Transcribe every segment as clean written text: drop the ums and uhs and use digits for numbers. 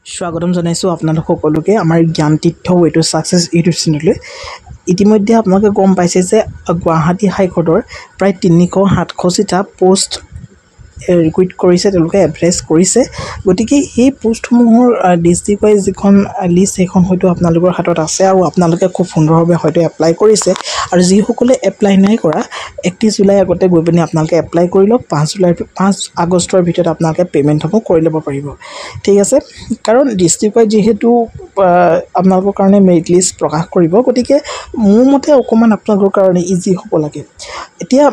স্বাগতম জনাইছোঁ আপোনালোক সকলোকে আমাৰ জ্ঞান তীৰ্থ ৱে টু ছাকচেছ ইউটিউব চেনেললৈ। ইতিমধ্যে আপোনালোকে গম পাইছে যে গুৱাহাটী হাইকোৰ্টৰ প্ৰায় 300-700টা পোষ্ট ৰিকুইট কৰিছে, তেওঁলোকে এডভাৰটাইজ কৰিছে। গতিকে সেই পোষ্টসমূহৰ ডিষ্ট্ৰিক্ট ৱাইজ যিখন লিষ্ট সেইখন হয়তো আপোনালোকৰ হাতত আছে আৰু আপোনালোকে খুব সুন্দৰভাৱে হয়তো এপ্লাই কৰিছে। আৰু যিসকলে এপ্লাই নাই কৰা 31 জুলাই আগতে গৈ পিনি আপোনালোকে এপ্লাই কৰি লওক। 5 আগষ্টৰ ভিতৰত আপোনালোকে পে'মেণ্টসমূহ কৰি ল'ব পাৰিব, ঠিক আছে। কাৰণ ডিষ্ট্ৰিক্ট ৱাইজ যিহেতু আপোনালোকৰ কাৰণে মেৰিট লিষ্ট প্ৰকাশ কৰিব, গতিকে মোৰ মতে অকণমান আপোনালোকৰ কাৰণে ইজি হ'ব লাগে। এতিয়া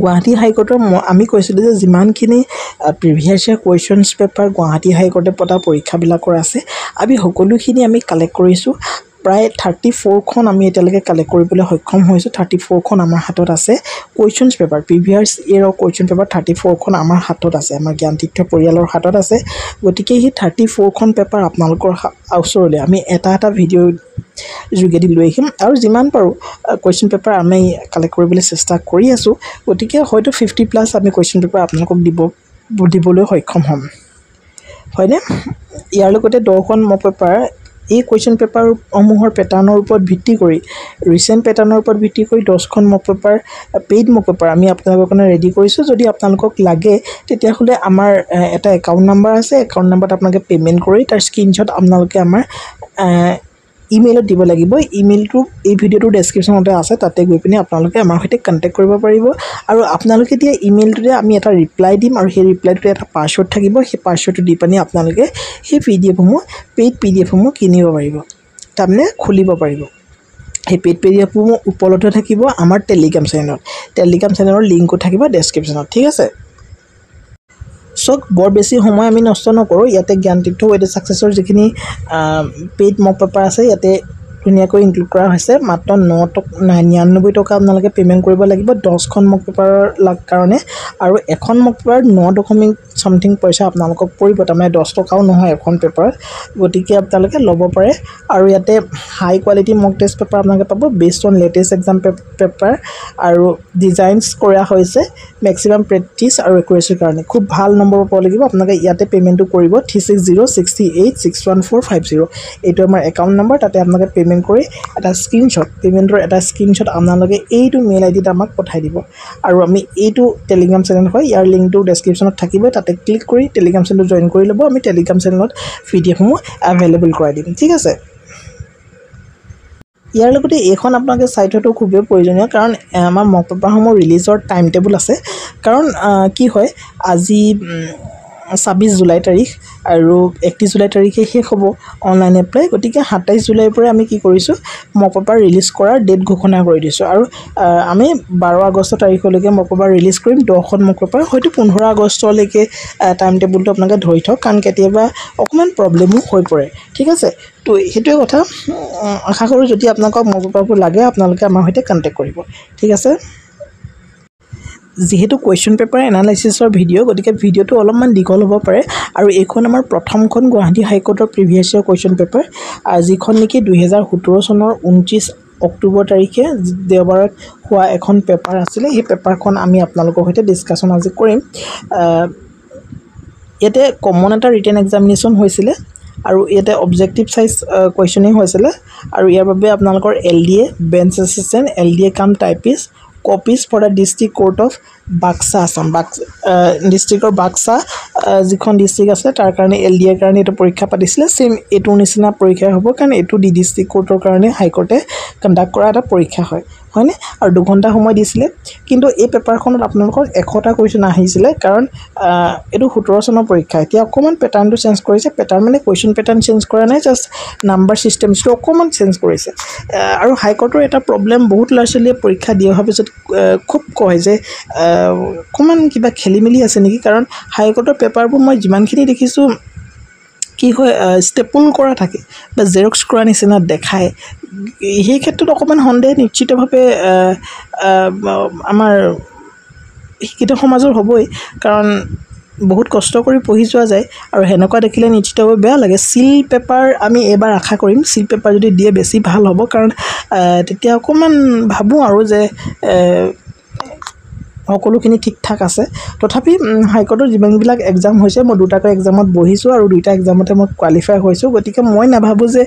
গুৱাহাটী হাইকোৰ্টৰ আমি কৈছিলোঁ যে যিমানখিনি previous year questions paper Guwahati হাইকোৰ্টে পতা পৰীক্ষাবিলাকৰ আছে, আমি সকলোখিনি কালেক্ট কৰিছোঁ। প্ৰায় 34খন আমি এতিয়ালৈকে কালেক্ট কৰিবলৈ সক্ষম হৈছোঁ। 34খন আমাৰ হাতত আছে কুৱেশ্যনছ পেপাৰ, প্ৰিভিয়াছ ইয়েৰৰ কুৱেশ্যন পেপাৰ 34খন আমাৰ হাতত আছে, আমাৰ জ্ঞান তীৰ্থ পৰিয়ালৰ হাতত আছে। গতিকে সেই 34খন পেপাৰ আপোনালোকৰ ওচৰলৈ আমি এটা ভিডিঅ' যোগেদি লৈ আহিম আৰু যিমান পাৰোঁ কুৱেশ্যন পেপাৰ আমি কালেক্ট কৰিবলৈ চেষ্টা কৰি আছোঁ। গতিকে হয়তো 50+ আমি কুৱেশ্যন পেপাৰ আপোনালোকক দিবলৈ সক্ষম হ'ম, হয়নে? ইয়াৰ লগতে 10খন মক পেপাৰ এই কুৱেশ্যন পেপাৰসমূহৰ পেটাৰ্ণৰ ওপৰত ভিত্তি কৰি, ৰিচেণ্ট পেটাৰ্ণৰ ওপৰত ভিত্তি কৰি 10খন মক পেপাৰ, পেইড মক পেপাৰ আমি আপোনালোকৰ কাৰণে ৰেডি কৰিছোঁ। যদি আপোনালোকক লাগে তেতিয়াহ'লে আমাৰ এটা একাউণ্ট নাম্বাৰ আছে, একাউণ্ট নাম্বাৰত আপোনালোকে পে'মেণ্ট কৰি তাৰ স্ক্ৰীনশ্বট আপোনালোকে আমাৰ ইমেইলত দিব লাগিব। ইমেইলটো এই ভিডিঅ'টোৰ ডেছক্ৰিপশ্যনতে আছে, তাতে গৈ পিনি আপোনালোকে আমাৰ সৈতে কণ্টেক্ট কৰিব পাৰিব। আৰু আপোনালোকে দিয়া ইমেইলটোতে আমি এটা ৰিপ্লাই দিম আৰু সেই ৰিপ্লাইটোতে এটা পাছৱৰ্ড থাকিব। সেই পাছৱৰ্ডটো দি পিনি আপোনালোকে সেই পেইড PDF সমূহ কিনিব পাৰিব, তাৰমানে খুলিব পাৰিব। সেই পেইড PDF সমূহ উপলব্ধ থাকিব আমাৰ টেলিগ্ৰাম চেনেলৰ লিংকো থাকিব ডেছক্ৰিপশ্যনত, ঠিক আছে। বৰ বেছি সময় আমি নষ্ট নকৰোঁ। ইয়াতে জ্ঞান তীৰ্থ ৱে টু ছাকচেছৰ যিখিনি পেইড মক পেপাৰ আছে ইয়াতে ধুনীয়াকৈ ইনক্লুড কৰা হৈছে। মাত্ৰ 99 টকা আপোনালোকে পে'মেণ্ট কৰিব লাগিব 10খন মক পেপাৰৰ কাৰণে। আৰু এখন মক পেপাৰ 9.something পইচা আপোনালোকক পৰিব, তাৰমানে 10 টকাও নহয় এখন পেপাৰত। গতিকে আপোনালোকে ল'ব পাৰে। আৰু ইয়াতে হাই কোৱালিটি মক টেষ্ট পেপাৰ আপোনালোকে পাব based on latest exam paper আৰু ডিজাইনছ কৰা হৈছে মেক্সিমাম প্ৰেক্টিছ আৰু একুৰেচিৰ কাৰণে। খুব ভাল নম্বৰ পাব লাগিব। আপোনালোকে ইয়াতে পে'মেণ্টটো কৰিব 3606861450। এইটো আমাৰ একাউণ্ট নম্বৰ, তাতে আপোনালোকে পে'মেণ্ট কৰি পে'মেণ্টৰ এটা স্ক্ৰীনশ্বট আপোনালোকে এইটো মেইল ID ত আমাক পঠাই দিব। আৰু আমি এইটো টেলিগ্ৰাম চেনেল হয়, ইয়াৰ লিংকটো ডেছক্ৰিপশ্যনত থাকিবই, তাতে ক্লিক কৰি টেলিগ্ৰাম চেনেলটো জইন কৰি ল'ব। আমি টেলিগ্ৰাম চেনেলত PDF-সমূহ এভেইলেবল কৰাই দিম, ঠিক আছে। ইয়াৰ লগতে এইখন আপোনালোকে চাই থোৱাটো খুবেই প্ৰয়োজনীয়, কাৰণ আমাৰ মক পেপাৰসমূহ ৰিলিজৰ টাইম টেবুল আছে। কাৰণ কি হয়, আজি 26 জুলাই তাৰিখ আৰু 31 জুলাই তাৰিখে শেষ হ'ব অনলাইন এপ্লাই। গতিকে 27 জুলাইৰ পৰা আমি কি কৰিছোঁ, মক পেপাৰ ৰিলিজ কৰাৰ ডেট ঘোষণা কৰি দিছোঁ। আৰু আমি 12 আগষ্ট তাৰিখলৈকে মক পেপাৰ ৰিলিজ কৰিম 10খন মক পেপাৰ। হয়তো 15 আগষ্টলৈকে টাইম টেবুলটো আপোনালোকে ধৰি থওক, কাৰণ কেতিয়াবা অকণমান প্ৰব্লেমো হৈ পৰে, ঠিক আছে। তো সেইটোৱে কথা। আশা কৰোঁ যদি আপোনালোকক মক পেপাৰবোৰ লাগে আপোনালোকে আমাৰ সৈতে কণ্টেক্ট কৰিব, ঠিক আছে। যিহেতু কুৱেশ্যন পেপাৰ এনালাইচিছৰ ভিডিঅ', গতিকে ভিডিঅ'টো অলপমান দীঘল হ'ব পাৰে। আৰু এইখন আমাৰ প্ৰথমখন গুৱাহাটী হাইকোৰ্টৰ প্ৰিভিয়াছ ইয়াৰ কুৱেশ্যন পেপাৰ, যিখন নেকি 2017 চনৰ 29 অক্টোবৰ তাৰিখে দেওবাৰত হোৱা এখন পেপাৰ আছিলে। সেই পেপাৰখন আমি আপোনালোকৰ সৈতে ডিছকাশ্যন আজি কৰিম। ইয়াতে কমন এটা ৰিটেন এক্সামিনেশ্যন হৈছিলে আৰু ইয়াতে অবজেক্টিভ চাইজ কুৱেশ্যনিং হৈছিলে। আৰু ইয়াৰ বাবে আপোনালোকৰ LDA বেঞ্চ এছিষ্টেণ্ট, LDA কাম typist, copies for the district court of Baksa Assam, ডিষ্ট্ৰিক্টৰ বাক্সা যিখন ডিষ্ট্ৰিক্ট আছে তাৰ কাৰণে LDAৰ কাৰণে এইটো পৰীক্ষা পাতিছিলে। ছেইম এইটোৰ নিচিনা পৰীক্ষা হ'ব, কাৰণ এইটো ডিষ্ট্ৰিক্ট কোৰ্টৰ কাৰণে হাইকোৰ্টে কণ্ডাক্ট কৰা এটা পৰীক্ষা হয়নে? আৰু 2 ঘণ্টা সময় দিছিলে। কিন্তু এই পেপাৰখনত আপোনালোকৰ 100টা কুৱেশ্যন আহিছিলে, কাৰণ এইটো 17 চনৰ পৰীক্ষা। এতিয়া অকণমান পেটাৰ্ণটো চেঞ্জ কৰিছে, পেটাৰ্ণ মানে কুৱেশ্যন পেটাৰ্ণ চেঞ্জ কৰা নাই, জাষ্ট নাম্বাৰ ছিষ্টেমছটো অকণমান চেঞ্জ কৰিছে। আৰু হাইকোৰ্টৰ এটা প্ৰব্লেম, বহুত ল'ৰা ছোৱালীয়ে পৰীক্ষা দি অহাৰ পিছত খুব কয় যে অকণমান কিবা খেলি মেলি আছে নেকি, কাৰণ হাইকোৰ্টৰ পেপাৰবোৰ মই যিমানখিনি দেখিছোঁ কি হয়, ষ্টেপুল কৰা থাকে বা জেৰক্স কৰা নিচিনা দেখায়। সেই ক্ষেত্ৰত অকণমান সন্দেহ নিশ্চিতভাৱে আমাৰ শিক্ষিত সমাজৰ হ'বই, কাৰণ বহুত কষ্ট কৰি পঢ়ি যোৱা যায় আৰু সেনেকুৱা দেখিলে নিশ্চিতভাৱে বেয়া লাগে। চিল পেপাৰ আমি এইবাৰ আশা কৰিম, চিল পেপাৰ যদি দিয়ে বেছি ভাল হ'ব, কাৰণ তেতিয়া অকণমান ভাবোঁ আৰু যে সকলোখিনি ঠিক ঠাক আছে তথাপি হাইকোৰ্টৰ যিমানবিলাক এক্সাম হৈছে মই দুটাকৈ এক্সামত বহিছোঁ আৰু দুইটা এক্সামতে মই কোৱালিফাই হৈছোঁ গতিকে মই নাভাবোঁ যে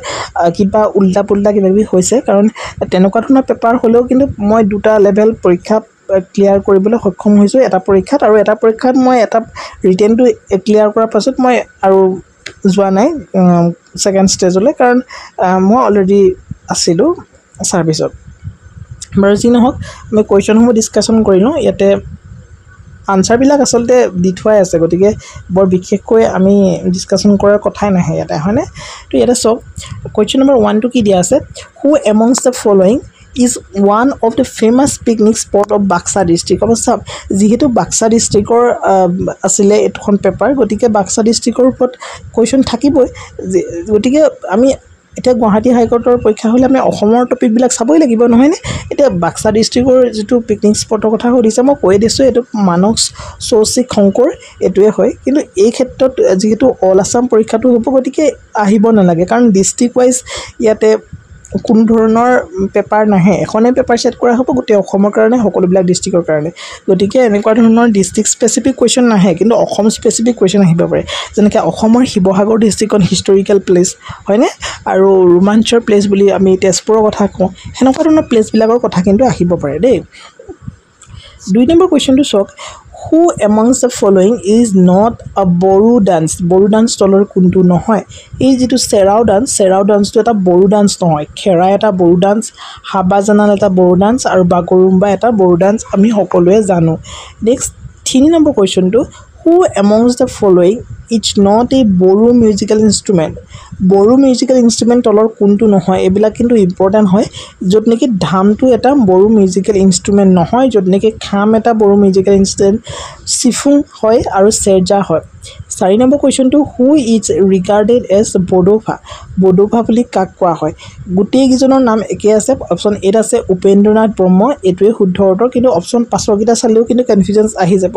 কিবা উল্টা পুল্টা কিবাকিবি হৈছে কাৰণ তেনেকুৱা ধৰণৰ পেপাৰ হ'লেও কিন্তু মই দুটা লেভেল পৰীক্ষা ক্লিয়াৰ কৰিবলৈ সক্ষম হৈছোঁ এটা পৰীক্ষাত আৰু এটা পৰীক্ষাত মই এটা ৰিটেনটো ক্লিয়াৰ কৰাৰ পাছত মই আৰু যোৱা নাই ছেকেণ্ড ষ্টেজলৈ কাৰণ মই অলৰেডি আছিলোঁ ছাৰ্ভিচত বাৰু যি নহওক আমি কুৱেশ্যনসমূহ ডিছকাশ্যন কৰি লওঁ ইয়াতে আনচাৰবিলাক আচলতে দি থোৱাই আছে গতিকে বৰ বিশেষকৈ আমি ডিছকাশ্যন কৰাৰ কথাই নাহে ইয়াতে হয়নে তো ইয়াতে চাওক কুৱেশ্যন নম্বৰ 1 টো কি দিয়া আছে who amongst the following is one of the famous picnic spot of Baksa district of sub যেহেতু বাক্সা ডিষ্ট্ৰিক্টৰ আছিলে এইখন পেপাৰ গতিকে বাক্সা ডিষ্ট্ৰিক্টৰ ওপৰত কুৱেশ্যন থাকিবই গতিকে আমি এতিয়া গুৱাহাটী হাইকোৰ্টৰ পৰীক্ষা হ'লে আমি অসমৰ টপিকবিলাক চাবই লাগিব নহয়নে এতিয়া বাক্সা ডিষ্ট্ৰিক্টৰ যিটো পিকনিক স্পটৰ কথা সুধিছে মই কৈ দিছোঁ এইটো মানস চৌচিক শংকৰ এইটোৱে হয় কিন্তু এই ক্ষেত্ৰত যিহেতু অল আছাম পৰীক্ষাটো হ'ব গতিকে আহিব নালাগে কাৰণ ডিষ্ট্ৰিক্ট ৱাইজ ইয়াতে কোনো ধৰণৰ পেপাৰ নাহে এখনেই পেপাৰ ছেট কৰা হ'ব গোটেই অসমৰ কাৰণে সকলোবিলাক ডিষ্ট্ৰিক্টৰ কাৰণে গতিকে এনেকুৱা ধৰণৰ ডিষ্ট্ৰিক্ট স্পেচিফিক কুৱেশ্যন নাহে কিন্তু অসম স্পেচিফিক কুৱেশ্যন আহিব পাৰে যেনেকৈ অসমৰ শিৱসাগৰ ডিষ্ট্ৰিক্টখন হিষ্টৰিকেল প্লেচ হয়নে আৰু ৰোমাঞ্চৰ প্লেচ বুলি আমি তেজপুৰৰ কথা কওঁ সেনেকুৱা ধৰণৰ প্লেচবিলাকৰ কথা কিন্তু আহিব পাৰে দেই 2 নম্বৰ কুৱেশ্যনটো চাওক who amongst the following is not a Bodo dance Bodo dance তলৰ কোনটো নহয় এই যিটো চেৰাও ডান্সটো এটা বড়ো ডান্স নহয় খেৰা এটা বড়ো ডান্স হাবাজানাল এটা বড়ো ডান্স আৰু বাগৰুম্বা এটা বড়ো ডান্স আমি সকলোৱে জানো নেক্সট 3 নম্বৰ কুৱেশ্যনটো who amongst the following is not a Bodo musical instrument Bodo musical instrument তলৰ কোনটো নহয় এইবিলাক কিন্তু ইম্পৰ্টেণ্ট হয় য'ত নেকি ধামটো এটা বড়ো মিউজিকেল ইনষ্ট্ৰুমেণ্ট নহয় য'ত নেকি খাম এটা বড়ো মিউজিকেল ইনষ্ট্ৰুমেণ্ট চিফুং হয় আৰু চেৰজা হয় 4 নম্বৰ কুৱেশ্যনটো who is regarded as Bodofa বুলি কাক কোৱা হয় গোটেইকেইজনৰ নাম একে আছে অপশ্যন এত আছে উপেন্দ্ৰনাথ ব্ৰহ্ম এইটোৱে শুদ্ধ উত্তৰ কিন্তু অপশ্যন 5কেইটা চালেও কিন্তু কনফিউজন আহি যাব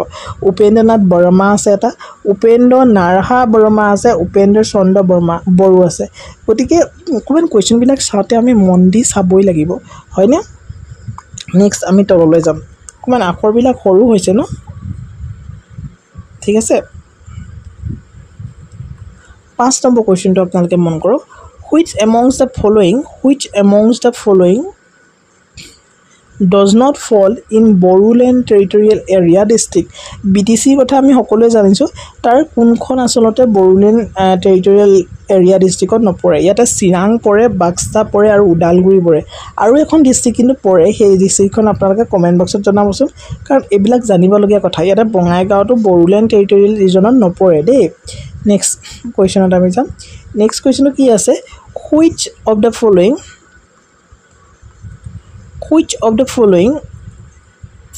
উপেন্দ্ৰনাথ বৰ্মা আছে এটা উপেন্দ্ৰ নাৰাহা বৰ্মা আছে উপেন্দ্ৰ চন্দ্ৰ বড়ো আছে গতিকে অকণমান কুৱেশ্যনবিলাক চাওঁতে আমি মন দি চাবই লাগিব হয়নে নেক্সট আমি তললৈ যাম অকণমান আখৰবিলাক সৰু হৈছে ন ঠিক আছে 5 নম্বৰ কুৱেশ্যনটো আপোনালোকে মন কৰক which amongst the following does not fall in Boruland territorial area district BTC কথা আমি সকলোৱে জানিছোঁ তাৰ কোনখন আসলতে Boruland territorial area districtত নপৰে ইয়াতে চিৰাং পৰে বাক্সা পৰে আৰু উদালগুৰি পৰে আৰু এখন ডিস্ট্ৰিক্ট কিন্তু পৰে সেই ডিস্ট্ৰিক্টখন আপোনালোকে কমেন্ট বক্সত জনাবচোন কাৰণ এইবিলাক জানিবলগীয়া কথা ইয়াতে বঙাইগাঁওটো Boruland territorial regionত নপৰে দেই নেক্সট কুৱেশ্যনত আমি যাম নেক্সট কুৱেশ্যনটো কি আছে which of the following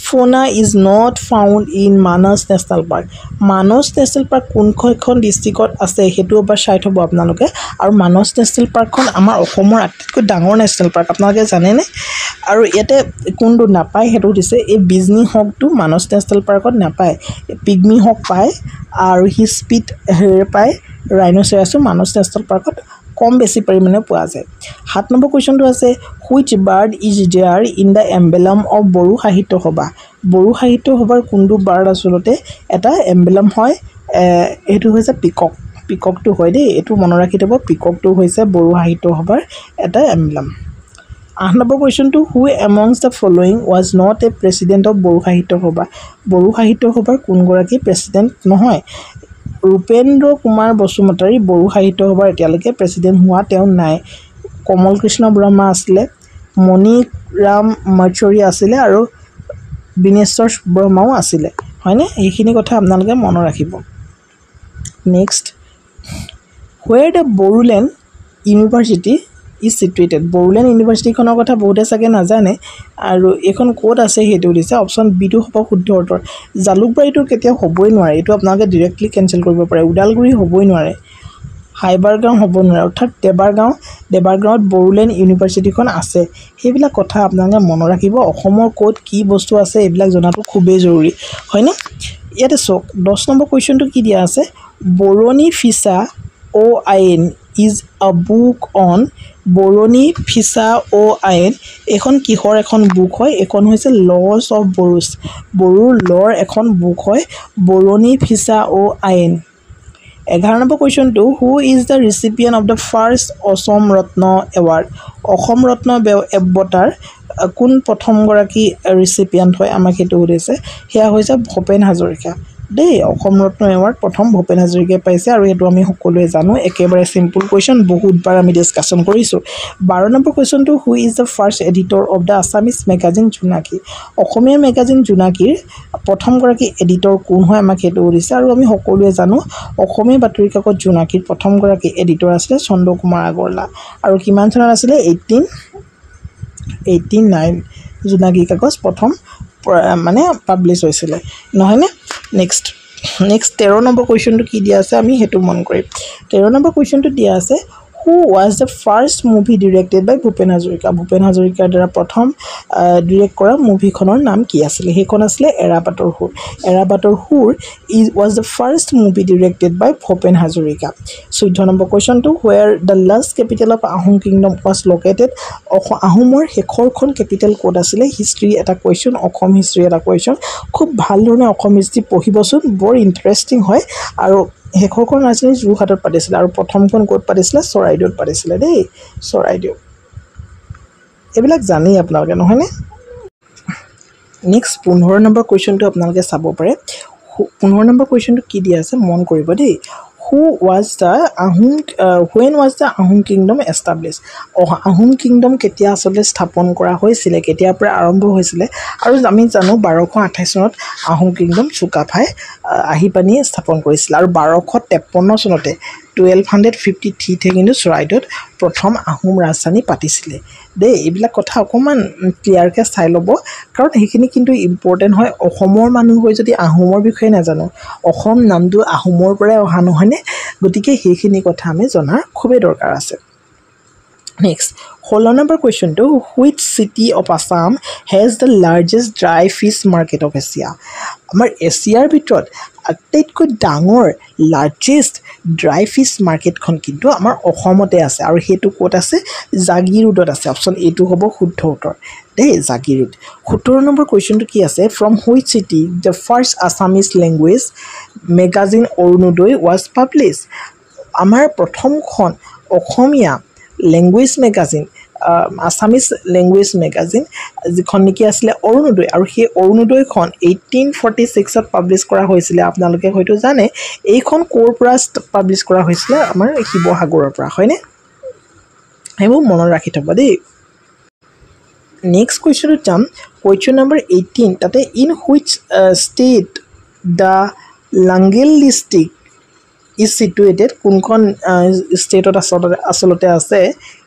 fauna is not found in Manas National Park Manas National Park কোনখন ডিস্ট্ৰিক্টত আছে হেতু এবাৰ চাই থব আপোনালোকে আৰু Manas National Parkখন আমাৰ অসমৰ আটাইতকৈ ডাঙৰ নেশ্যনেল পাৰ্ক আপোনালোকে জানেনে আৰু ইয়াতে কোনটো নাপায় হেতু দিছে এই বিজনি হকটো Manas National Parkত নাপায় পিগমি হক পায় আৰু হিস্পিট পায় ৰাইনোচেৰাছটো Manas National Parkত কম বেছি পৰিমাণে পোৱা যায় 7 নম্বৰ কুৱেশ্যনটো আছে which bird is there in the emblem of Bodo Sahitya সভাৰ কোনটো বাৰ্ড আসলতে এটা এমব্লেম হয় এটো হৈছে পিককটো হয় দেই এটো মনত ৰাখি থব পিককটো হৈছে বড়ো সাহিত্য সভাৰ এটা এমব্লেম 8 নম্বৰ কুৱেশ্যনটো who amongst the following was not a president of Bodo Sahitya সভাৰ কোন গৰাকী প্ৰেসিডেন্ট নহয় ৰূপেন্দ্ৰ কুমাৰ বসুমতাৰী বড়ো সাহিত্য সভাৰ এতিয়ালৈকে প্ৰেসিডেন্ট হোৱা তেওঁ নাই কমল কৃষ্ণ ব্ৰহ্মা আছিলে মণিক ৰাম মচৰি আছিলে আৰু বিনেশ্বৰ ব্ৰহ্মাও আছিলে হয়নে এইখিনি কথা আপোনালোকে মনত ৰাখিব next where the Boruland University is situated Boruland University খনৰ কথা বহুতে চাগে নাজানে আৰু এখন কোড আছে হেতু দিছে অপচন বি টো হ'ব শুদ্ধ উত্তৰ জালুকবাৰীটো কেতিয়া হ'বই নোৱাৰে এটো আপোনালোকে ডাইৰেক্টলি কেনসেল কৰিব পাৰে উদালগুৰি হ'বই নোৱাৰে হাইবাৰগাঁও হ'ব নোৱাৰে অৰ্থাৎ দেবাৰগাঁৱত Boruland ইউনিভাৰ্চিটিখন আছে হেবিলাক কথা আপোনালোকে মনত ৰাখিব অসমৰ কোড কি বস্তু আছে এইবিলাক জনাটো খুবেই জৰুৰী হয়নে ইয়াতে চাওক 10 নম্বৰ কুৱেশ্যনটো কি দিয়া আছে বৰণি ফিছা OIN is a book on বৰণী ফিছা ও আইন এখন কিহৰ এখন বুক হয় এখন হৈছে লছ অফ বড়োজ বড়োৰ লৰ এখন বুক হয় বৰণী ফিছা ও আইন 11 নম্বৰ কুৱেশ্যনটো who is the recipient of the first Assam Ratna award Assam Ratna বঁটাৰ কোন প্ৰথমগৰাকী ৰিচিপিয়েণ্ট হয় আমাক সেইটো সুধিছে সেয়া হৈছে ভূপেন হাজৰিকা দেই অসম ৰত্ন এৱাৰ্ড প্ৰথম ভূপেন হাজৰিকাই পাইছে আৰু এইটো আমি সকলোৱে জানো একেবাৰে সিম্পল কুৱেশ্যন বহুতবাৰ আমি ডিসকাশন কৰিছো 12 নম্বৰ কুৱেশ্যনটো who is the first editor of the Assamese magazine Jonaki Asomiya magazine জোনাকীৰ প্ৰথমগৰাকী এডিটৰ কোন হয় আমাক সেইটো সুধিছে আৰু আমি সকলোৱে জানো অসমীয়া বাতৰি কাকত জোনাকীৰ প্ৰথমগৰাকী এডিটৰ আছিল চন্দ্ৰকুমাৰ আগৰৱালা আৰু কিমান চনত আছিল 1889 জোনাকী কাগজ প্ৰথম মানে পাবলিশ হৈছিল নহয় নে নেক্সট 13 নম্বৰ কুৱেশ্যনটো কি দিয়া আছে আমি হেতু মন কৰিম 13 নম্বৰ কুৱেশ্যনটো দিয়া আছে হু was the first movie directed by Bhupen Hazarika Bhupen হাজৰিকাৰ দ্বাৰা প্ৰথম ডিৰেক্ট কৰা মুভিখনৰ নাম কি আছিল হেখন আছিল এৰাবাটৰ হুৰ was the first movie directed by Bhupen Hazarika 14 নম্বৰ কুৱেশ্যনটো where the last capital of Ahom kingdom was located আহোমৰ শেষৰখন ক্যাপিটেল কোড আছিল হিষ্ট্ৰী এটা কুৱেশ্যন অসম হিষ্ট্ৰী এটা কুৱেশ্যন খুব ভাল ধৰণে অসম হিষ্ট্ৰী পঢ়িবচোন বৰ ইন্টাৰেষ্টিং হয় আৰু হেখৰখন ৰাজধানী যোৰহাটত পাতিছিল আৰু প্ৰথমখন কোড পাতিছিল চৰাইদেউত পাতিছিল দেই চৰাইদেউ এবিলাক জানি আপোনালোকে নহয় নে নেক্সট 15 নম্বৰ কুৱেশ্যনটো আপোনালোকে চাব পাৰে 15 নম্বৰ কুৱেশ্যনটো কি দিয়া আছে মন কৰিব দেই when was the Ahom kingdom established Ahom kingdom কেতিয়া আসলে স্থাপন কৰা হৈছিল কেতিয়াৰ পৰা আৰম্ভ হৈছিল আৰু আমি জানো 1228 চনত Ahom kingdom চুকাফাই আহি পানি স্থাপন কৰিছিল আৰু 1253 চনতে 1253 তে কিন্তু চৰাইদেউত প্ৰথম আহোম ৰাজধানী পাতিছিল দে এইবিলাক কথা অকমান ক্লিয়াৰ কে চাই লব কাৰণ হেখিনি কিন্তু ইম্পৰ্টেন্ট হয় অসমৰ মানুহ হৈ যদি আহোমৰ বিষয়ে নাজানো অসম নামটো আহোমৰ পৰা অহা নহয়নে গতিকে হেখিনি কথা আমি জনাৰ খুবেই দৰকাৰ আছে Next, 16 number question to which city of Assam has the largest dry fish market of Asia? Amar Asia'r ভিতৰত আটাইতকৈ ডাঙৰ largest dry fish market খন কিন্তু আমাৰ অসমতে আছে আৰু হেতু কোট আছে জাগিৰোডত আছে অপচন এ টু হ'ব শুদ্ধ উত্তৰ দেই জাগিৰোড 17 নম্বৰ কোৱেশ্চনটো কি আছে from which city the first Assamese language magazine Orunodoi was published? আমাৰ প্ৰথমখন অসমীয়া language magazine Assamese language magazine যিখন নেকি আছিল অৰুণোদয় আৰু সেই অৰুণোদয়খন 1846 ত পাবলিশ কৰা হৈছিল আপোনালোকে হয়তো জানে এইখন কোৰ পৰা পাবলিশ কৰা হৈছিল আমাৰ শিৱসাগৰৰ পৰা হয়নে হেবু মনত ৰাখি থব দেই নেক্সট কোৱেশ্চন যাম কোৱেশ্চন নম্বৰ 18 তাতে in which state the Langel district is situated কোনখন ষ্টেটত আসলতে আছে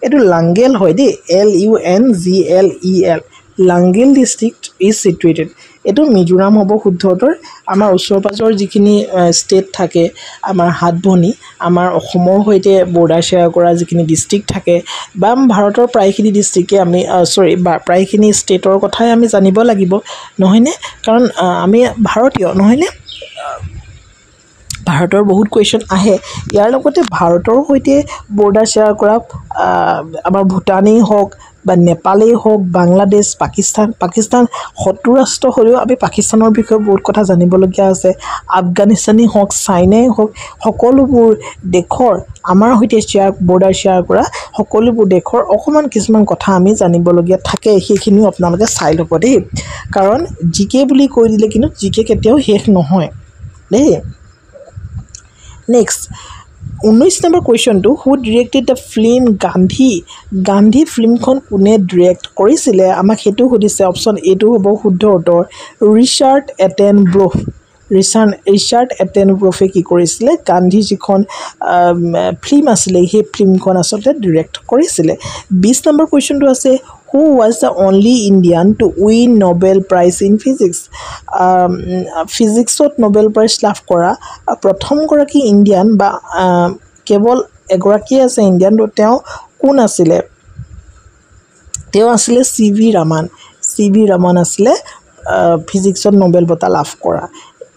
এটো লাংগেল হয় দে LUNGLEL লাংগেল ডিস্ট্ৰিক্ট is situated এটো মিজোৰাম হ'ব শুদ্ধ উত্তৰ আমাৰ ওচৰপাজৰ যিখিনি ষ্টেট থাকে আমাৰ হাতভনি আমাৰ অসমৰ হৈতে বৰ্ডাৰ শেয়াৰ কৰা যিখিনি ডিস্ট্ৰিক্ট থাকে বা ভাৰতৰ প্ৰায়খিনি ডিস্ট্ৰিক্টে আমি প্ৰায়খিনি ষ্টেটৰ কথাই আমি জানিব লাগিব নহয়নে কাৰণ আমি ভাৰতীয় নহয়নে ভাৰতৰ বহুত কোৱেশ্চন আহে ইয়াৰ লগতে ভাৰতৰ হৈতে বৰ্ডাৰ শেয়াৰ কৰা আমাৰ ভুটানেই হওক বা নেপালেই হওক বাংলাদেশ পাকিস্তান 70 ৰাষ্ট্ৰ হলেও আমি পাকিস্তানৰ বিষয়ে বহুত কথা জানিবলগীয়া আছে আফগানিস্তানী হওক চাইনাই হওক সকলোবোৰ দেশৰ আমাৰ হৈতে বৰ্ডাৰ শেয়াৰ কৰা সকলোবোৰ দেশৰ অকমান কিছুমান কথা আমি জানিবলগীয়া থাকে সেইখিনি আপোনালোকে চাই ল'ব দেই কাৰণ জিকে বুলি কৈ দিলে কিন্তু জিকে কেতিয়াও শেষ নহয় দেই Next, 19 number question to who directed the film Gandhi film kon kune direct korisile amak hetu hodise option A to hobo শুদ্ধ উত্তৰ Richard Attenborough কি কৰিছিলে গান্ধী যিখন ফিল্ম আছিল সেই ফিল্মখন আসলে ডাইৰেক্ট কৰিছিলে 20 নম্বৰ কোৱেশ্চনটো আছে who was the only Indian to win Nobel Prize in Physics physicsত Nobel Prize লাভ কৰা প্ৰথম গৰাকী ইণ্ডিয়ান বা কেৱল এগৰাকী আছে ইণ্ডিয়ান তো তেওঁ কোন আছিল তেওঁ আছিল সিভি ৰামান আছিল physicsত Nobel বঁটা লাভ কৰা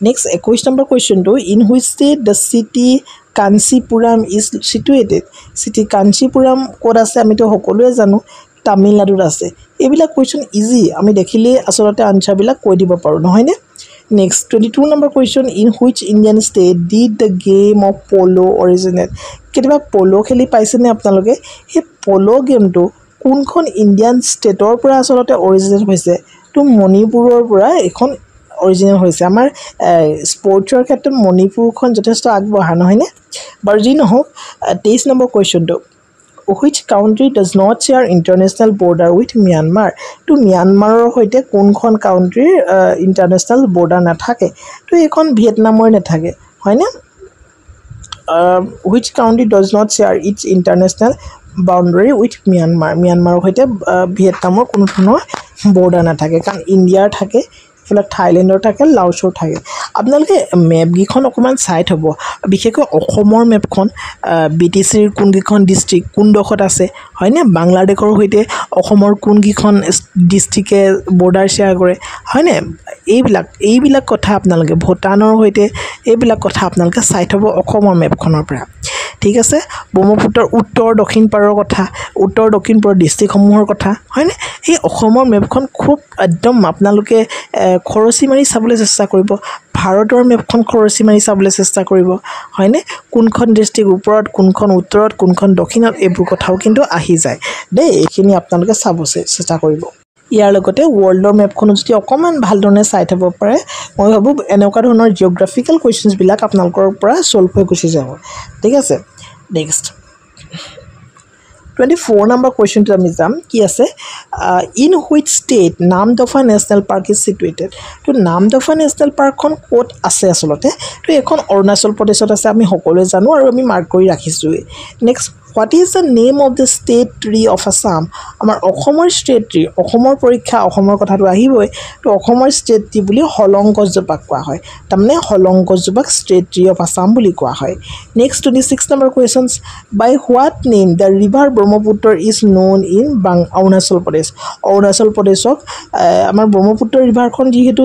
Next, 21 number question to in which state the city Kanchipuram is situated city Kanchipuram ক'ত আছে আমিতো সকলোৱে জানো তামিলনাডুত আছে এইবিলাক কোৱেশ্চন ইজি আমি দেখিলে আসলতে আনসাৰবিলাক কৈ দিব পাৰো নহয় নে Next, 22 number question. In which Indian state did the game of polo originate? কেতিয়াবা polo খেলি পাইছেনে আপোনালোকে এই polo গেমটো কোনখন ইণ্ডিয়ান ষ্টেটৰ পৰা আসলতে অৰিজিনেট হৈছে তো মণিপুৰৰ পৰা এখন অৰিজিনেট হৈছে আমাৰ স্পৰ্টছৰ ক্ষেত্ৰত মণিপুৰখন যথেষ্ট আগবঢ়া নহয়নে বাৰু যি নহওক 23 number কোৱেশ্চনটো Which country does not share international border with Myanmar? To Myanmar hoite konkhon country international border na thake. To ekhon Vietnamor na thake. Hoine? Which country does not share its international boundary with Myanmar? Myanmar hoite Vietnamor kono thono border na thake. Kan India thake. ফলে থাইল্যান্ডৰ থাকে লাওছৰ থাকে আপোনালোকে map গিখন অকমান site হ'ব বিশেষকৈ অসমৰ মেপখন বিটিসিৰ কোন গিখন district কোন দখত আছে হয়নে বাংলাদেশৰ হৈতে অসমৰ কোন গিখন ডিস্ট্ৰিক্টে বৰ্ডাৰ শেয়াৰ কৰে হয়নে এইবিলাক কথা আপোনালোকে ভুটানৰ হৈতে এইবিলাক কথা আপোনালোকে সাইট হ'ব অসমৰ মেপখনৰ পৰা ঠিক আছে ব্ৰহ্মপুত্ৰৰ উত্তৰ দক্ষিণ পাৰৰ কথা উত্তৰ দক্ষিণ পাৰৰ ডিস্ট্ৰিক্টসমূহৰ কথা হয়নে এই অসমৰ মেপখন খুব একদম আপোনালোকে খৰচি মাৰি চাবলৈ চেষ্টা কৰিব ভাৰতৰ মেপখন খৰচি মাৰি চাবলৈ চেষ্টা কৰিব হয়নে কোনখন ডিস্ট্ৰিক্ট ওপৰত কোনখন উত্তৰত কোনখন দক্ষিণত এইবোৰ কথাও কিন্তু আহি যায় দে এইখিনি আপোনালোকে চাব চেষ্টা কৰিব ইয়াৰ লগতে ওয়াৰ্ল্ডৰ মেপখন যদি অকমান ভালদৰে চাই থব পাৰে মই ভাবো এনেকুৱা ধৰণৰ জিওগ্ৰাফিক্যাল কোৱেশ্চনছ বিলাক আপোনালোকৰ পৰা সলভ হৈ গুছি যাব ঠিক আছে next 24 number question to Amizam ki ase in which state Namdapha National Park is situated to Namdapha National Park kon kot ase asolote to ekhon Arunachal Pradeshot ase ami hokole janu aru ami mark kori rakhisu next what is the name of the state tree of Assam amar Okhomor state tree Okhomor porikha Okhomor kotha tu ahiboi to Okhomor state tree buli holong gojjobak koa hoy tamne holong gojjobak state tree of Assam buli koa hoy next 26 number questions by what name the river Brahmaputra is known in Arunachal Pradesh Arunachal Pradeshok amar Brahmaputra river khon jihetu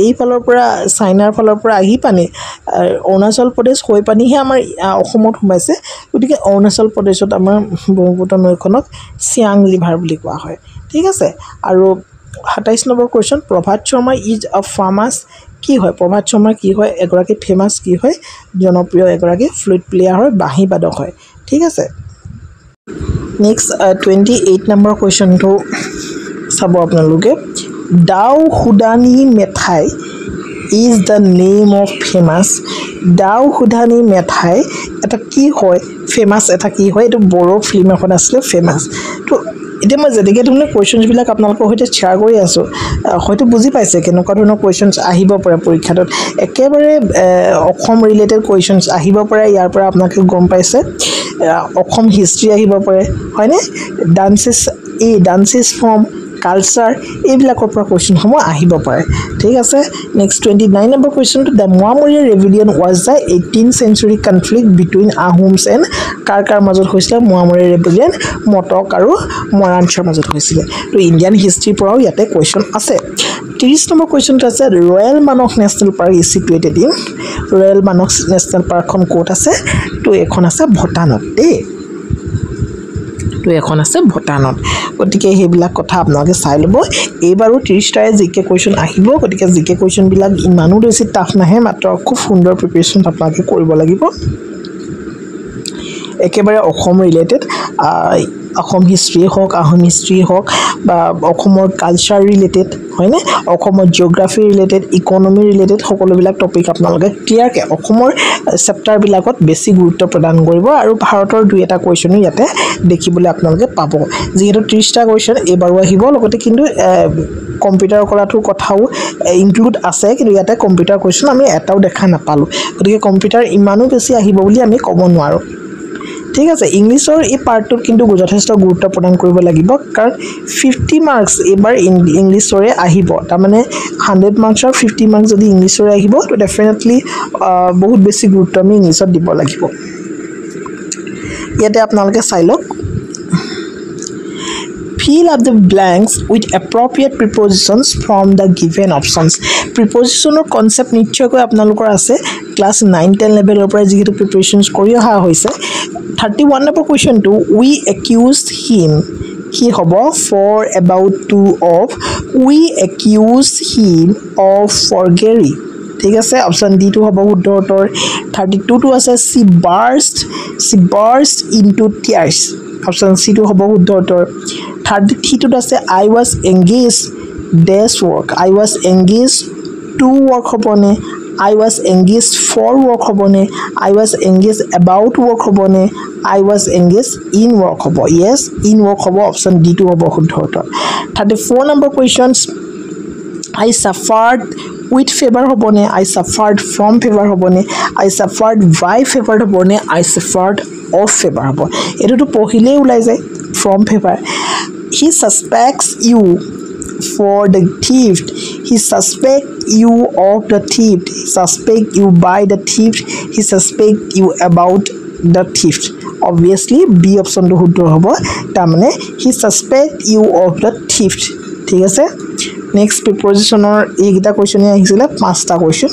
ei falor pora China falor pora ahi pani Arunachal Pradesh hoi pani he amar Okhomot humaise gotike Arunachal Pradeshot amar Brahmaputra নৈখনক Siang river বুলি কোৱা হয় ঠিক আছে আৰু 27 নম্বৰ question Prabhat Sharma is a famous কি হয় প্ৰভাত শৰ্মা কি হয় এগৰাকী ফেমাস কি হয় জনপ্ৰিয় এগৰাকী ফ্লুট প্লেয়াৰ হয় বাঁহী বাদক হয় ঠিক আছে নেক্সট 28 নম্বৰ কোৱেশ্চনটো চাব আপোনালোকে দাও হুদানি মেথাই is the name of famous Dao Hudani Methai eta ki hoy famous eta ki hoy etu boro film ekhon asle famous to ite মই যেদিকে তুমি কোৱেশ্চনছ বিলাক আপোনালোকৰ হৈতে শেয়াৰ কৰি আছো হয়তো বুজি পাইছে কেনেকুৱা ধৰণৰ কোৱেশ্চনছ আহিব পাৰে পৰীক্ষাত একেবাৰে অসম ৰিলেটেড কোৱেশ্চনছ আহিব পাৰে ইয়াৰ পৰা আপোনালোকে গম পাইছে অসম হিষ্ট্ৰী আহিব পাৰে হয়নে ডান্সেস ফ্ৰম কালচাৰ এইবিলাকৰ পৰা কোৱেশ্চন হম আহিব পাৰে ঠিক আছে next 29 number question the Moamoriya rebellion was the 18th century conflict between Ahoms and কাৰ মাজত হৈছিল Moamoriya rebellion মটক আৰু মৰাণৰ মাজত হৈছিল তো ইণ্ডিয়ান হিষ্ট্ৰী পৰাও ইয়াতে কোৱেশ্চন আছে 30 নম্বৰ কোৱেশ্চনটো আছে royal Manas national park is situated in royal Manas national পাৰ্কখন ক'ত আছে তো এখন আছে ভূটানত দেই তো এখন আছে ভূটানত গতিকে হেবিলাক কথা আপোনালোকে চাই লব এইবাৰো 30 টায়ে জিকে কোৱেশ্চন আহিব গতিকে জিকে কোৱেশ্চন বিলাক ইমানো বেছি টাফ নাহে মাত্ৰ খুব সুন্দৰ প্ৰিপাৰেচন আপোনালোকে কৰিব লাগিব একেবাৰে অসম ৰিলেটেড অসম হিষ্ট্ৰী হওক আহোম হিষ্ট্ৰী হওক বা অসমৰ কালচাৰ ৰিলেটেড হয়নে অসমৰ জিওগ্ৰাফি ৰিলেটেড ইকোনমি ৰিলেটেড সকলোবিলাক টপিক আপোনালোকে ক্লিয়াৰকে অসমৰ চেপ্টাৰ বিলাকত বেছি গুৰুত্ব প্ৰদান কৰিব আৰু ভাৰতৰ দুই এটা কোৱেশ্চন ইয়াতে দেখিবলৈ আপোনালোকে পাব যেহেতু 30 টা কোৱেশ্চন এবাৰো আহিব লগতে কিন্তু কম্পিউটাৰ কৰাটোৰ কথাও ইনক্লুড আছে কিন্তু ইয়াতে কম্পিউটাৰ কোৱেশ্চন আমি এটাও দেখা নাপালো গতিকে কম্পিউটাৰ ইমানো বেছি আহিব বুলি আমি ক'ব নোৱাৰো ঠিক আছে ইংলিছৰ এই পাৰ্টটো কিন্তু যথেষ্ট গুৰুত্ব প্ৰদান কৰিব লাগিব কাৰণ 50 মাৰ্কস এবাৰ ইংলিছৰে আহিব তাৰ মানে 100 মাৰ্কসৰ 50 মাৰ্কস যদি ইংলিছৰে আহিব তো ডেফিনেটলি বহুত বেছি গুৰুত্ব আমি ইংলিছত দিব লাগিব ইয়াতে আপোনালোকে চাই লওক Fill up the blanks with appropriate prepositions from the given options. Preposition or concept নিশ্চয়কৈ আপোনালোকৰ আছে ক্লাছ 9-10 লেভেলৰ পৰা যিহেতু প্ৰিপাৰেশ্যনছ কৰি অহা হৈছে 31 নম্বৰ কুৱেশ্যনটো উই একিউজড হিম he হ'ব for about to of we accuse him of forgery ঠিক আছে অপচন ডি টো হ'ব শুদ্ধ উত্তৰ 32 টো আছে she burst into tears option C টো হ'ব শুদ্ধ উত্তৰ 33 টোত আছে I was engaged dash work I was engaged to work হ'বনে I was engaged for work হ'বনে I was engaged about work হ'বনে I was engaged in work হ'ব yes in work হ'ব অপচন ডি টো হ'ব শুদ্ধ উত্তৰ 34 number questions I suffered with favor হ'বনে I suffered from favor হ'বনে I suffered by favor হ'বনে I suffered of favor হ'ব এটোটো পঢ়িলেই ওলাই যায় from favor he suspects you for the theft he suspect you of the theft he suspect you by the theft he suspect you about the theft obviously b option to শুদ্ধ হ'ব তাৰ মানে he suspect you of the theft ঠিক আছে next prepositioner এইটা question আহিছিল পাঁচটা question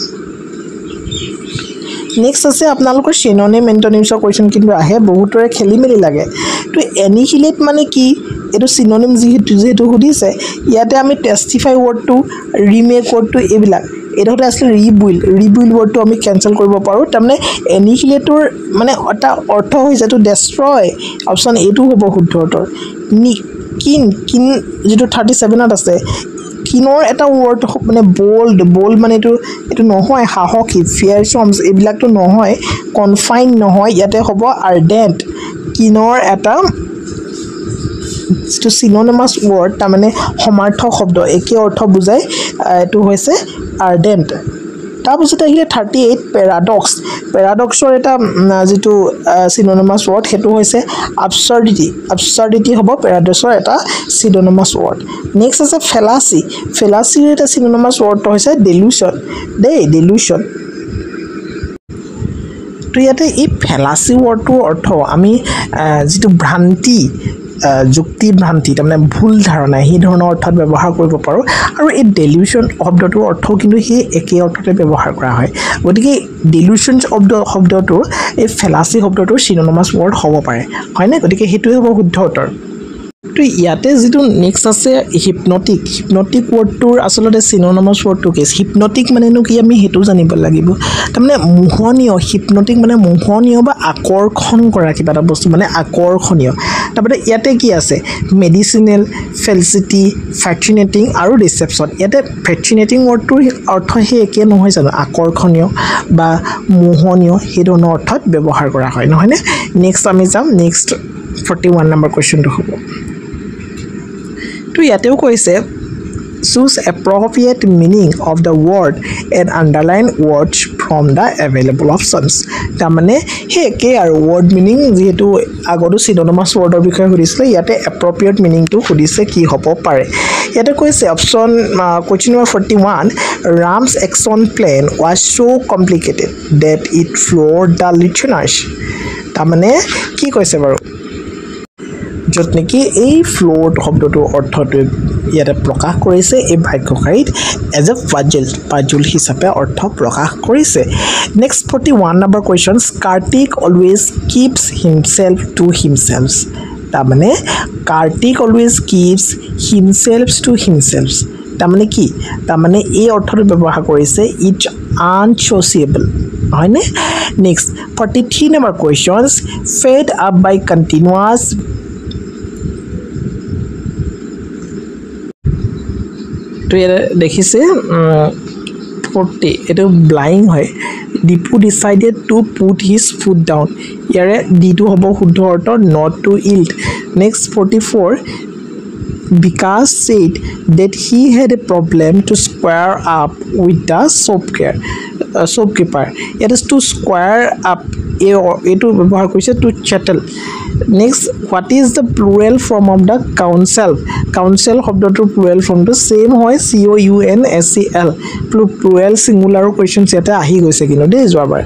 next আছে আপোনালোকৰ synonym antonyms কোৱেশ্চন কিন্তু আহে বহুতৰে খেলি মেলি লাগে তো annihilate মানে কি এটো synonym যেহেতু সুধিছে ইয়াতে আমি testify word to remake word to এইবিলাক এটোতে আসলে rebuild word to আমি ক্যান্সেল কৰিব পাৰো তাৰমানে annihilator মানে এটা অৰ্থ হৈ যায় to destroy অপচন এ টো হ'ব শুদ্ধ উত্তৰ কিন যেটো 37 ত আছে কিনৰ এটা ওয়াৰ্ড মানে বোল্ড মানে এটো নহয় হাহকি ফিয়াৰছমস এইবিলাক তো নহয় কনফাইন নহয় ইয়াতে হ'ব আৰ্ডেন্ট কিনৰ এটা to synonymous word ta mane সমাৰ্থক শব্দ একে অৰ্থ বুজায় এটো হৈছে ardent তাৰপিছত আহিলে 38 paradoxৰ এটা যেটো synonymous word হেতু হৈছে absurdity হ'ব paradoxৰ এটা synonymous word next আছে fallacy এটা synonymous word হৈছে delusion তো ইয়াতে এই fallacy wordটোৰ অৰ্থ আমি যেটো ভ্ৰান্তি যুক্তি ভ্ৰান্তি তাৰমানে ভুল ধাৰণা এই ধৰণৰ অৰ্থত ব্যৱহাৰ কৰিব পাৰো আৰু এই delusion শব্দটোৰ অৰ্থ কিন্তু সেই একে অৰ্থতে ব্যৱহাৰ কৰা হয় গতিকে delusion শব্দটো এই fallacy শব্দটোৰ synonymous word হ'ব পাৰে হয় না গতিকে হেতুই হ'ব শুদ্ধ উত্তৰ তো ইয়াতে যেটো নেক্সট আছে hypnotic wordটোৰ আসলতে synonymous wordটো কি hypnotic মানেনো কি আমি হেতু জানিব লাগিব তাৰমানে মোহনীয় hypnotic মানে মোহনীয় বা আকৰ্ষণ কৰা কিবা এটা বস্তু মানে আকৰ্ষণীয় তাৰপৰে ইয়াতে কি আছে medicinal felicity fascinating আৰু deception ইয়াতে fascinating wordটোৰ অৰ্থ হে একে নহয় জানো আকৰ্ষণীয় বা মোহনীয় হে ধৰণৰ অৰ্থত ব্যৱহাৰ কৰা হয় নহয় নে নেক্সট আমি যাম নেক্সট 41 নম্বৰ কোৱেশ্চনটো হ'ব তো ইয়াতেও কৈছে choose appropriate meaning of the word and underline words from the available options তাৰমানে হেকে আৰু word meaning যেহেতু আগতো synonymous wordৰ বিষয়ে সুধিছিলে ইয়াতে appropriate meaning টো সুধিছে কি হ'ব পাৰে ইয়াতে কৈছে option question number 41 Ram's action plan was so complicated that it floored the listeners তাৰমানে কি কৈছে বাৰু যত নেকি এই ফ্লোট শব্দটো অৰ্থটো ইয়াতে প্ৰকাশ কৰিছে এই বাক্যকাৰীত এজ এ পাজল হিচাপে অৰ্থ প্ৰকাশ কৰিছে নেক্সট 41 নম্বৰ questions Kartik always keeps himself to himself তাৰমানে Kartik always keeps himself to himself তাৰমানে কি তাৰমানে এই অৰ্থটো ব্যৱহাৰ কৰিছে ইট unsociable হয় নে নেক্সট 43 নম্বৰ questions fed up by continuous তো ইয়াতে দেখিছে 40 এটো ব্লাইং হয় Dipu decided to put his foot down ইয়াৰে ডিটো হ'ব শুদ্ধ অৰ্থ not to yield next 44 Vikas said that he had a problem to square up with the shopkeeper it is to square up eto ব্যবহার কৰিছে to settle next what is the plural form of the council শব্দটোৰ plural form to same হয় council plural singular questions ইয়াতে আহি গৈছে কিন্তু দেই যোৱাবাৰ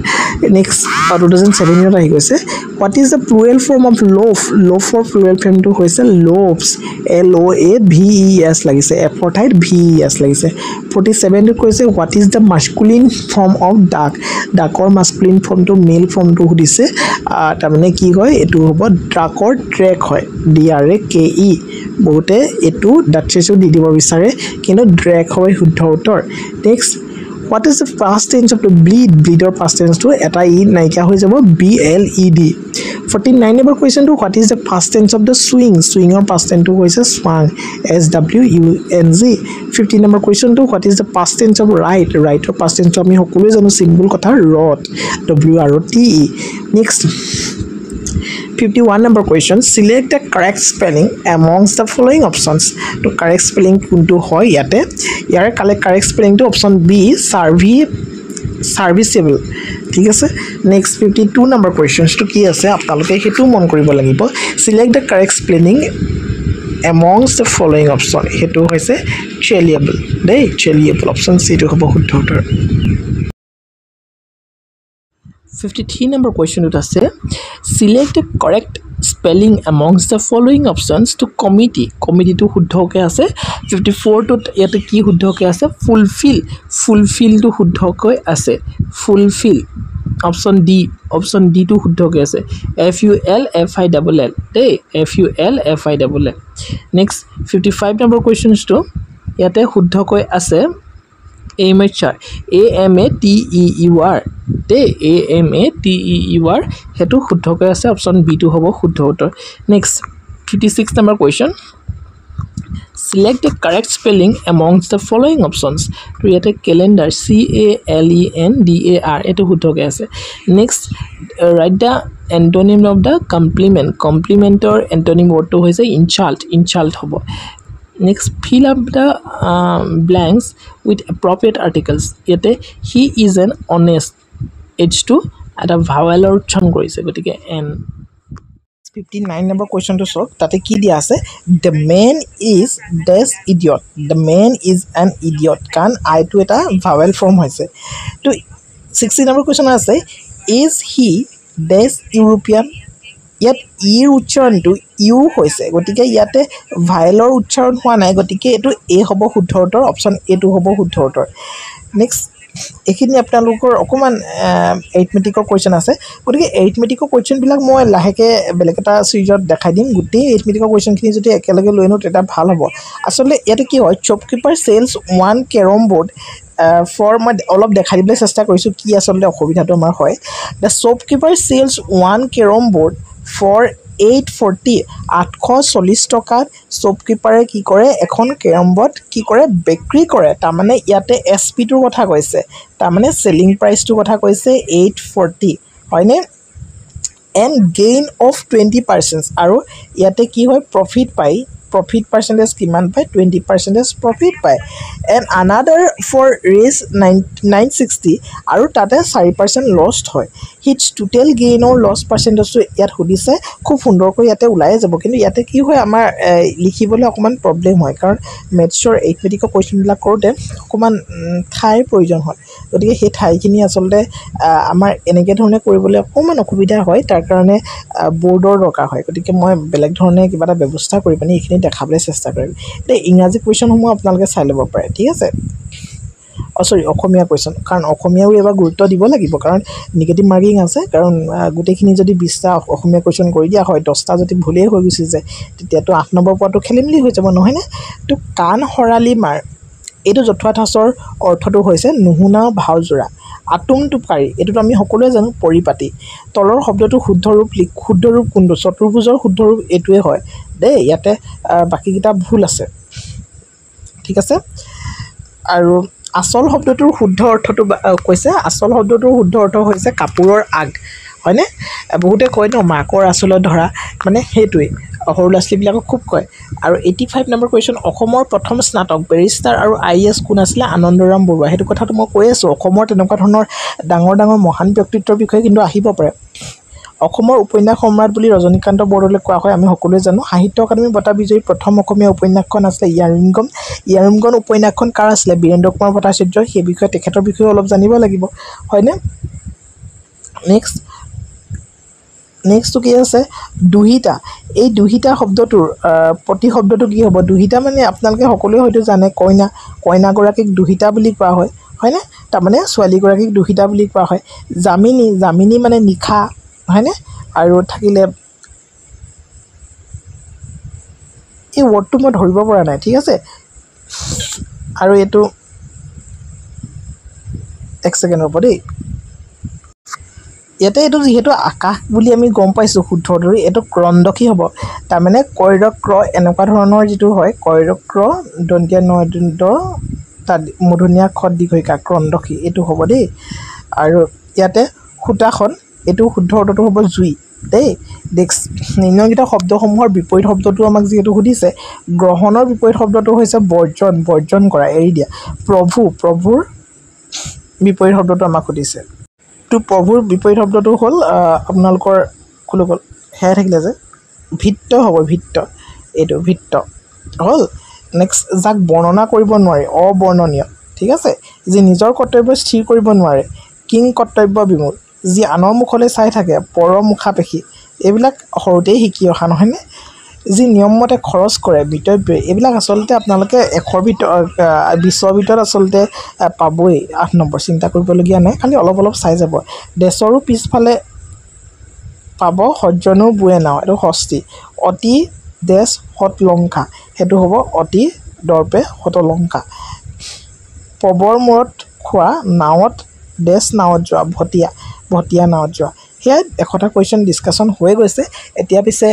নেক্সট 2017 আহি গৈছে what is the plural form of loaf লোফৰ প্লুৰেল ফৰ্মটো হৈছে লোভছ LOAVES লাগিছে এফৰ ঠাইত VES লাগিছে 47 কৈছে what is the masculine form of ডাক ডাকৰ মাস্কুলিন ফৰ্মটো মেল ফৰ্মটো সুধিছে তাৰমানে কি হয় এইটো হ'ব ড্ৰাকৰ ট্ৰেক হয় DRAKE বহুতে এইটো ডাটচেছো দি দিব বিচাৰে কিন্তু ড্ৰেক হয় শুদ্ধ উত্তৰ next what is the past tense of the bleed or past tense to eta e naika hoy jabo BLED 49 number question to what is the past tense of the swing or past tense to hoise swung SWUNG 50 number question to what is the past tense of right or past tense ami hokulu janu symbol kotha rot WROTE next 51 number question select the correct spelling amongst the following options to correct spelling kuntu hoy yate yare correct spelling to option B serviceable ঠিক আছে next 52 number questions to ki ase apnaloke hetu mon koribo lagibo select the correct spelling amongst the following option hetu hoise chelliable dei chelliable option C to hobo shuddho uttor 53 number question ut ase select the correct spelling amongst the following options to committee to shuddho ke ase 54 to yate ki shuddho ke ase fulfill to shuddho ke ase fulfill option D to shuddho ke ase FULFILL dei FULFILL next 55 number questions to yate shuddho ke ase AMATEUR dei AMATEUR hetu shuddho ke ase option B to hobo shuddho uttor next 56 number question select the correct spelling amongst the following options to yate calendar CALENDAR etu shuddho ke ase next write the antonym of the complement or antonym word to hoise insult hobo next fill up the blanks with appropriate articles yate he is an honest h2 eta vowel or uchan korise gotike n 59 number question to solve tate ki dia ase the man is dash idiot the man is an idiot kan I to eta vowel form hoise to 60 number question ase is he dash European yet e uchcharon to u hoise gotike yate vowelor uchcharon hwa nai gotike etu a hobo shuddho uttor option A to hobo shuddho uttor next ekhini apnalokor okoman arithmetic question ase gotike arithmetic question bilak moi laheke beleketa series dekhai dim guti arithmetic question khini jodi ekelage loino eta bhal hobo asole yate ki hoy shopkeeper sells one carom board for my all of dekhai dibele chesta korisu ki asole okhobidha to amar hoy the shopkeeper sells one carom board for 840 840 টকাত শপকিপাৰে কি কৰে এখন carrom board কি কৰে বিক্ৰী কৰে তাৰ মানে ইয়াতে এসপি টোৰ কথা কৈছে তাৰ মানে সেলিং প্ৰাইস টোৰ কথা কৈছে 840 হয়নে and gain of 20% আৰু ইয়াতে কি হয় প্ৰফিট পাই profit percentage kiman pai 20% profit pai and another for raise 960 aru tate 4% lost hoy hits total gain or loss percentage to yat hudise khub sundor koi yate ulai jabo kintu yate ki hoy amar likhibole okman problem hoy karon maths or arithmetic question la korte okman thai proyojon hoy gotike he thai kini asolte amar enege dhorone koribole okman okubida hoy tar karone boardor daka hoy gotike moi belek dhorone kibata ব্যবস্থা kori pani ekhini দেখাবলৈ চেষ্টা কৰিম তে ইংৰাজী question সমূহ আপোনালোকে চাই ল'ব পাৰে ঠিক আছে সৰি অসমীয়া কোৱেশ্চন কাৰণ অসমীয়াও এবাৰ গুৰুত্ব দিব লাগিব কাৰণ নিগেটিভ মাৰ্কিং আছে কাৰণ গুটেখিনি যদি 20টা অসমীয়া কোৱেশ্চন কৰি দিয়া হয় 10টা যদি ভুলেই হৈ গৈছে যে তেতিয়াতো 8 নম্বৰ পটো খেলিমেলি হৈ যাব নহয় না তো কান হৰালি মাৰ এটো জঠুৱা ঠাসৰ অৰ্থটো হৈছে নুহুনা ভাওজোৰা আতুম টুপকাৰী এটো আমি সকলোৱে জানো পৰিপাটি তলৰ শব্দটো শুদ্ধ ৰূপ কোনটো চতুৰ্ভুজৰ শুদ্ধ ৰূপ এটোৱে হয় দে ইয়াতে বাকি কিটা ভুল আছে ঠিক আছে আৰু আসল শব্দটোৰ শুদ্ধ অৰ্থটো কৈছে আসল শব্দটোৰ শুদ্ধ অৰ্থ হৈছে কাপুৰৰ আগ হয়নে বহুতে কয় ন মাকৰ আসল ধৰা মানে হেতুই হৰলাছলি বিলাক খুব কয় আৰু 85 নম্বৰ কোৱেশ্চন অসমৰ প্ৰথম স্নাতক বেৰিষ্টাৰ আৰু আইএছ কোন আছিল আনন্দৰাম বৰুৱা হেতু কথাটো মই কৈ আছো অসমৰ তেনেকুৱা ধৰণৰ ডাঙৰ মহান ব্যক্তিত্বৰ বিষয়ে কিন্তু আহিব পাৰে অসমৰ উপন্যাস সম্ৰাট বুলি ৰজনীকান্ত বৰদলৈ কোৱা হয় আমি সকলোৱে জানো সাহিত্য একাডেমী বঁটা বিজয়ী প্ৰথম অসমীয়া উপন্যাসখন আছিল ইয়াৰুমগন উপন্যাসখন কাৰ আছিল বীৰেন্দ্ৰ কুমাৰ ভট্টাচাৰ্য সেই বিষয়ে তেখেতৰ বিষয়ে অলপ জানিব লাগিব হয়নে নেক্সটটো কি আছে দুহিতা এই দুহিতা শব্দটোৰ প্ৰতি শব্দটো কি হ'ব দুহিতা মানে আপোনালোকে সকলোৱে হয়তো জানে কইনাগৰাকীক দুহিতা বুলি কোৱা হয় হয়নে তাৰমানে ছোৱালীগৰাকীক দুহিতা বুলি কোৱা হয় জামিনী মানে নিশা হয়নে আৰু থাকিলে এই ৱৰ্ডটো মই ধৰিব পৰা নাই ঠিক আছে আৰু এইটো এক ছেকেণ্ড ৰ'ব দেই ইয়াতে এইটো যিহেতু আকাশ বুলি আমি গম পাইছোঁ শুদ্ধ ধৰি এইটো ক্ৰন্দকী হ'ব তাৰমানে কৈৰক্ৰ এনেকুৱা ধৰণৰ যিটো হয় কৈৰক্ৰ দন্তীয়া নদন্ত তাত মূৰ্ধন্য খ দীৰ্ঘইকাৰ ক্ৰন্দকী এইটো হ'ব দেই আৰু ইয়াতে সূতাখন এইটো শুদ্ধ অৰ্থটো হ'ব জুই দেই নেক্সট নিম্নলিখিত শব্দসমূহৰ বিপৰীত শব্দটো আমাক যিহেতু সুধিছে গ্ৰহণৰ বিপৰীত শব্দটো হৈছে বৰ্জন কৰা এৰি দিয়া প্ৰভুৰ বিপৰীত শব্দটো আমাক সুধিছে তো প্ৰভুৰ বিপৰীত শব্দটো হ'ল আপোনালোকৰ ক'লৈ গ'ল সেয়াই থাকিলে যে ভিত্ত হ'ব এইটো ভিত্ত হ'ল নেক্সট যাক বৰ্ণনা কৰিব নোৱাৰি অবৰ্ণনীয় ঠিক আছে যি নিজৰ কৰ্তব্য স্থিৰ কৰিব নোৱাৰে কিং কৰ্তব্য বিমূল যি আনৰ মুখলৈ চাই থাকে পৰ মুখাপেশী এইবিলাক সৰুতেই শিকি অহা নহয়নে যি নিয়মমতে খৰচ কৰে বিতব্য এইবিলাক আচলতে আপোনালোকে 100 ভিতৰত 20ৰ ভিতৰত আচলতে পাবই 8 নম্বৰ চিন্তা কৰিবলগীয়া নাই খালি অলপ চাই যাব দেশৰো পিছফালে পাব সজ্জনো বুৱে নাও এইটো ষষ্ঠী অতি দেশ হতলংকা সেইটো হ'ব অতি দৰ্পে হতলংকা পবৰ মূৰত খোৱা নাৱত দেশ নাৱত যোৱা ভটিয়া নাৱত যোৱা সেয়াই 100টা কুৱেশ্যন ডিছকাশ্যন হৈ গৈছে এতিয়া পিছে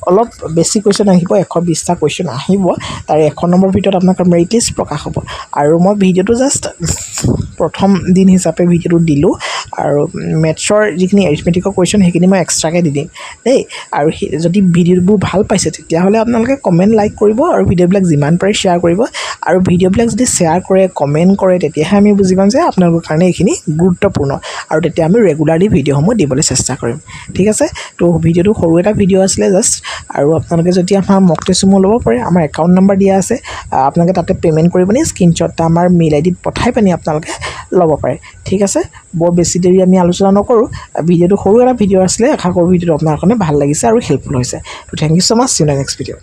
অলপ বেছি কুৱেশ্যন আহিব 120টা কুৱেশ্যন আহিব তাৰ 100 নম্বৰ ভিতৰত আপোনালোকৰ মেৰিট লিষ্ট প্ৰকাশ হ'ব আৰু মই ভিডিঅ'টো জাষ্ট প্ৰথম দিন হিচাপে ভিডিঅ'টো দিলোঁ আৰু মেথছৰ যিখিনি এৰিথমেটিকৰ কুৱেশ্যন সেইখিনি মই এক্সট্ৰাকৈ দি দিম দেই আৰু যদি ভিডিঅ'বোৰ ভাল পাইছে তেতিয়াহ'লে আপোনালোকে কমেণ্ট লাইক কৰিব আৰু ভিডিঅ'বিলাক যিমান পাৰে শ্বেয়াৰ কৰিব আৰু ভিডিঅ'বিলাক যদি শ্বেয়াৰ কৰে কমেণ্ট কৰে তেতিয়াহে আমি বুজি পাম যে আপোনালোকৰ কাৰণে এইখিনি গুৰুত্বপূৰ্ণ আৰু তেতিয়া আমি ৰেগুলাৰলি ভিডিঅ'সমূহ দিবলৈ চেষ্টা কৰিম ঠিক আছে তো ভিডিঅ'টো সৰু এটা ভিডিঅ' আছিলে জাষ্ট আৰু আপোনালোকে যদি আমাৰ মক টেষ্টসমূহ ল'ব পাৰে আমাৰ একাউণ্ট নম্বৰ দিয়া আছে আপোনালোকে তাতে পে'মেণ্ট কৰি পিনি স্ক্ৰীনশ্বট আমাৰ মেইল আইডিত পঠাই পিনি আপোনালোকে ল'ব পাৰে ঠিক আছে বৰ বেছি দেৰি আমি আলোচনা নকৰোঁ ভিডিঅ'টো সৰু এটা ভিডিঅ' আছিলে আশা কৰোঁ ভিডিঅ'টো আপোনাৰ কাৰণে ভাল লাগিছে আৰু হেল্পফুল হৈছে তো thank you so' much see you next video'